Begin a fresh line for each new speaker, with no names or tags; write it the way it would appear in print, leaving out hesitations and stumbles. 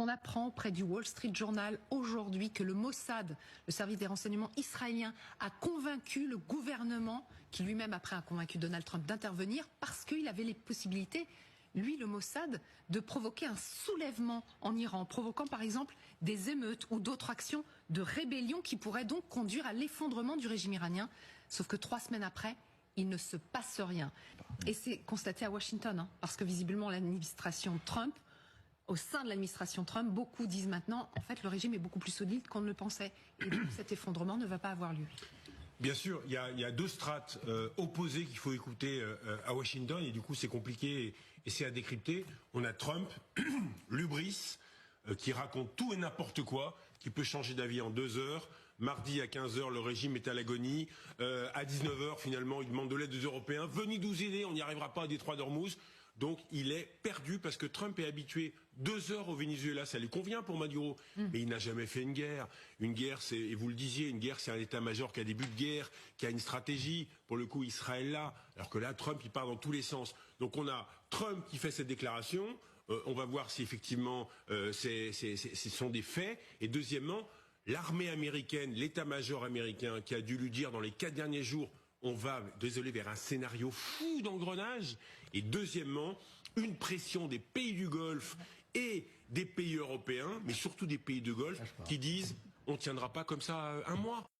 On apprend auprès du Wall Street Journal aujourd'hui que le Mossad, le service des renseignements israélien, a convaincu le gouvernement, qui lui-même après a convaincu Donald Trump d'intervenir parce qu'il avait les possibilités, lui le Mossad, de provoquer un soulèvement en Iran, provoquant par exemple des émeutes ou d'autres actions de rébellion qui pourraient donc conduire à l'effondrement du régime iranien. Sauf que 3 semaines après, il ne se passe rien. Et c'est constaté à Washington, parce que visiblement l'administration Trump, au sein de l'administration Trump, beaucoup disent maintenant, en fait, le régime est beaucoup plus solide qu'on ne le pensait. Et donc, cet effondrement ne va pas avoir lieu.
Bien sûr, il y a deux strates opposées qu'il faut écouter à Washington, et du coup, c'est compliqué et c'est à décrypter. On a Trump, l'hubris, qui raconte tout et n'importe quoi, qui peut changer d'avis en 2 heures. Mardi à 15 heures, le régime est à l'agonie. À 19 heures, finalement, il demande de l'aide des Européens. Venez nous aider, on n'y arrivera pas à Détroit d'Ormuz. Donc il est perdu parce que Trump est habitué 2 heures au Venezuela, ça lui convient pour Maduro, mais il n'a jamais fait une guerre. Une guerre, c'est, et vous le disiez, une guerre c'est un état-major qui a des buts de guerre, qui a une stratégie. Pour le coup, Israël là, alors que là, Trump il part dans tous les sens. Donc on a Trump qui fait cette déclaration. On va voir si effectivement ce sont des faits. Et deuxièmement, l'armée américaine, l'état-major américain, qui a dû lui dire dans les 4 derniers jours, on va, désolé, vers un scénario fou d'engrenage. Et deuxièmement, une pression des pays du Golfe et des pays européens, mais surtout des pays du Golfe, qui disent on ne tiendra pas comme ça 1 mois.